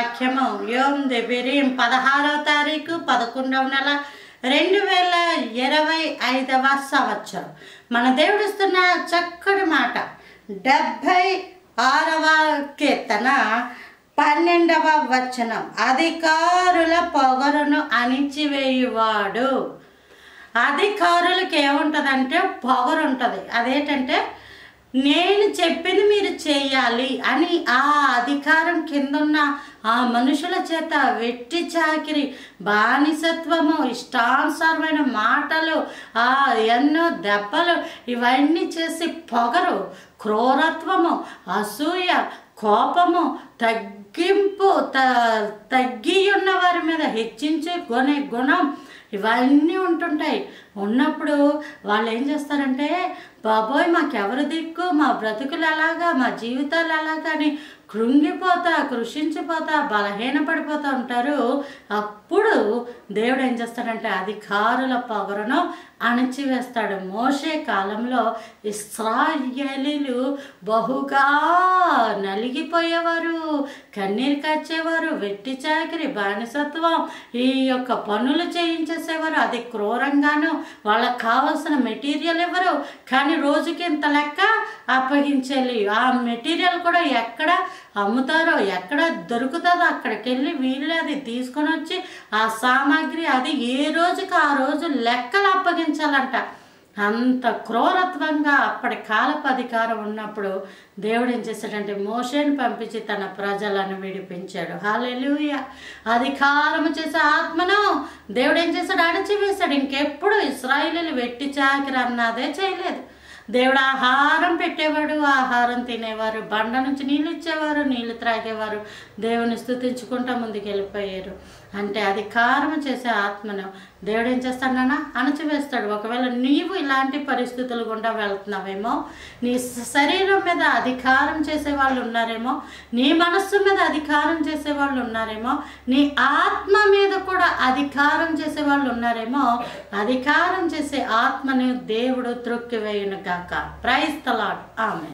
వాక్యము యోమ్ దెబిరీం 16వ తారీఖు 11వ నెల 2025వ సంవత్సరం. మన దేవుడిస్తున్న చక్కటి మాట 76వ కీర్తన 12వ వచనం. అధికారుల పొగరును అణిచివేయువాడు. అధికారులకు ఏముంటుందంటే పొగరు ఉంటుంది. అదేంటంటే నేను చెప్పింది మీరు చేయాలి అని ఆ అధికారం కిందున్న ఆ మనుషుల చేత వెట్టి చాకిరి, బానిసత్వము, ఇష్టానుసారమైన మాటలు, ఎన్నో దెబ్బలు ఇవన్నీ చేసి పొగరు, క్రూరత్వము, అసూయ, కోపము, తగ్గింపు, తగ్గి ఉన్న వారి మీద హెచ్చించే గుణం ఇవన్నీ ఉంటుంటాయి. ఉన్నప్పుడు వాళ్ళు ఏం చేస్తారంటే బాబోయ్ మాకెవరు దిక్కు, మా బ్రతుకులు ఎలాగా, మా జీవితాలు ఎలాగా అని కృంగిపోతా, కృషించిపోతా, బలహీనపడిపోతూ ఉంటారు. అప్పుడు దేవుడు ఏం చేస్తాడంటే అధికారుల పొగరును అణచివేస్తాడు. మోషే కాలంలో ఇశ్రాయేలీలు బహుగా నలిగిపోయేవారు, కన్నీరు కాచేవారు, వెట్టి చాకిరి, బానిసత్వం, ఈ యొక్క పనులు చేయించేసేవారు. అది క్రూరంగాను, వాళ్ళకి కావాల్సిన మెటీరియల్ ఇవ్వరు, కానీ రోజుకి ఇంత లెక్క అప్పగించాలి. ఆ మెటీరియల్ కూడా ఎక్కడ అమ్ముతారో, ఎక్కడ దొరుకుతుందో అక్కడికి వెళ్ళి వీళ్ళే అది తీసుకొని వచ్చి ఆ సామాగ్రి అది ఏ రోజుకి ఆ రోజు లెక్కలు అప్పగించాలంట. అంత క్రూరత్వంగా అప్పటి కాలపు అధికారం ఉన్నప్పుడు దేవుడు ఏం చేశాడంటే మోషేని పంపించి తన ప్రజలను విడిపించాడు. హల్లెలూయా. అధికారము చేసే ఆత్మను దేవుడు ఏం చేశాడు? అణచివేశాడు. ఇంకెప్పుడు ఇశ్రాయేలీయులు వెట్టి చాకిరి అన్నదే చేయలేదు. దేవుడు ఆహారం పెట్టేవాడు, ఆహారం తినేవారు, బండ నుంచి నీళ్ళు ఇచ్చేవారు, నీళ్ళు త్రాగేవారు, దేవుని స్తుతించుకుంటూ ముందుకు వెళ్ళిపోయారు. అంటే అధికారం చేసే ఆత్మను దేవుడు ఏం చేస్తాడన్నా అణచివేస్తాడు. ఒకవేళ నీవు ఇలాంటి పరిస్థితులు గుండా వెళ్తున్నావేమో, నీ శరీరం మీద అధికారం చేసే వాళ్ళు ఉన్నారేమో, నీ మనస్సు మీద అధికారం చేసే వాళ్ళు ఉన్నారేమో, నీ ఆత్మ మీద కూడా అధికారం చేసే వాళ్ళు ఉన్నారేమో, అధికారం చేసే ఆత్మను దేవుడు త్రొక్కివేయును గాక. Praise the Lord. ఆమేన్.